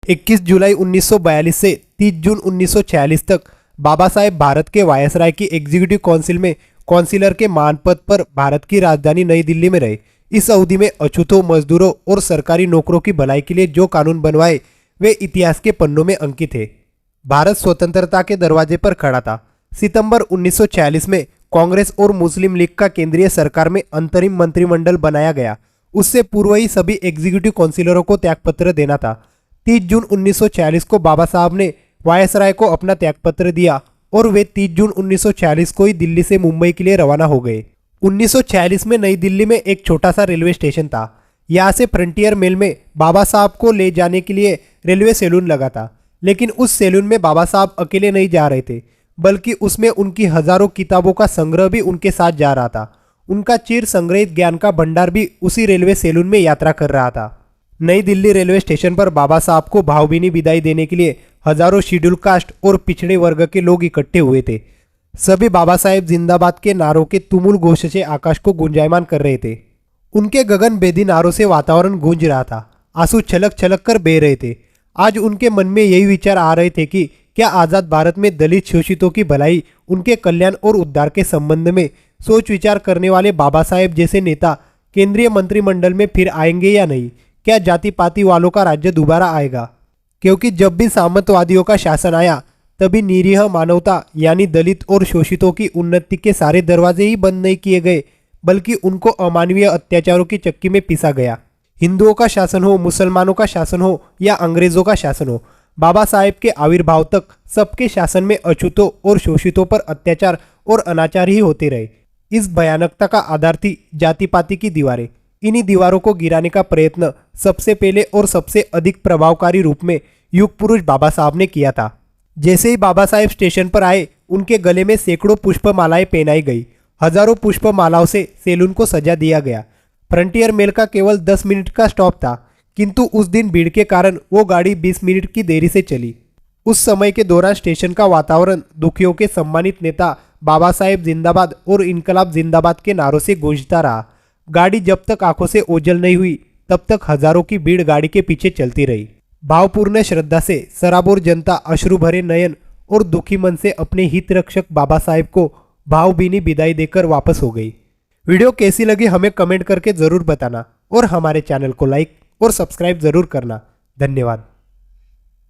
21 जुलाई 1942 से 30 जून 1946 तक बाबा साहेब भारत के वायसराय की एग्जीक्यूटिव काउंसिल में काउंसिलर के मान पद पर भारत की राजधानी नई दिल्ली में रहे। इस अवधि में अछूतों, मजदूरों और सरकारी नौकरों की भलाई के लिए जो कानून बनवाए वे इतिहास के पन्नों में अंकित थे। भारत स्वतंत्रता के दरवाजे पर खड़ा था। सितंबर 1946 में कांग्रेस और मुस्लिम लीग का केंद्रीय सरकार में अंतरिम मंत्रिमंडल बनाया गया। उससे पूर्व ही सभी एग्जीक्यूटिव काउंसिलरों को त्यागपत्र देना था। 30 जून 1946 को बाबा साहब ने वायसराय को अपना त्यागपत्र दिया और वे 30 जून 1946 को ही दिल्ली से मुंबई के लिए रवाना हो गए। 1946 में नई दिल्ली में एक छोटा सा रेलवे स्टेशन था। यहाँ से फ्रंटियर मेल में बाबा साहब को ले जाने के लिए रेलवे सैलून लगा था, लेकिन उस सैलून में बाबा साहब अकेले नहीं जा रहे थे, बल्कि उसमें उनकी हजारों किताबों का संग्रह भी उनके साथ जा रहा था। उनका चिर संग्रहित ज्ञान का भंडार भी उसी रेलवे सैलून में यात्रा कर रहा था। नई दिल्ली रेलवे स्टेशन पर बाबा साहब को भावभीनी विदाई देने के लिए हजारों शेड्यूल कास्ट और पिछड़े वर्ग के लोग इकट्ठे हुए थे। सभी बाबा साहेब जिंदाबाद के नारों के तुमुल घोष से आकाश को गुंजायमान कर रहे थे। उनके गगनभेदी नारों से वातावरण गूंज रहा था। आंसू छलक छलक कर बह रहे थे। आज उनके मन में यही विचार आ रहे थे कि क्या आजाद भारत में दलित शोषितों की भलाई, उनके कल्याण और उद्धार के संबंध में सोच विचार करने वाले बाबा साहेब जैसे नेता केंद्रीय मंत्रिमंडल में फिर आएंगे या नहीं? क्या जाति पाति वालों का राज्य दोबारा आएगा? क्योंकि जब भी सामंतवादियों का शासन आया तभी निरीह मानवता यानी दलित और शोषितों की उन्नति के सारे दरवाजे ही बंद नहीं किए गए, बल्कि उनको अमानवीय अत्याचारों की चक्की में पीसा गया। हिंदुओं का शासन हो, मुसलमानों का शासन हो या अंग्रेजों का शासन हो, बाबा साहेब के आविर्भाव तक सबके शासन में अछूतों और शोषितों पर अत्याचार और अनाचार ही होते रहे। इस भयानकता का आधार थी जाति पाति की दीवारें। इन्हीं दीवारों को गिराने का प्रयत्न सबसे पहले और सबसे अधिक प्रभावकारी रूप में युग पुरुष बाबा साहब ने किया था। जैसे ही बाबा साहेब स्टेशन पर आए, उनके गले में सैकड़ों पुष्पमालाएं पहनाई गई। हजारों पुष्पमालाओं से सैलून को सजा दिया गया। फ्रंटियर मेल का केवल 10 मिनट का स्टॉप था, किंतु उस दिन भीड़ के कारण वो गाड़ी 20 मिनट की देरी से चली। उस समय के दौरान स्टेशन का वातावरण दुखियों के सम्मानित नेता बाबा साहेब जिंदाबाद और इनकलाब जिंदाबाद के नारों से गूंजता रहा। गाड़ी जब तक आंखों से ओझल नहीं हुई तब तक हजारों की भीड़ गाड़ी के पीछे चलती रही। भावपूर्ण श्रद्धा से सराबोर जनता अश्रु भरे नयन और दुखी मन से अपने हित रक्षक बाबा साहेब को भावभीनी विदाई देकर वापस हो गई। वीडियो कैसी लगी हमें कमेंट करके जरूर बताना और हमारे चैनल को लाइक और सब्सक्राइब जरूर करना। धन्यवाद।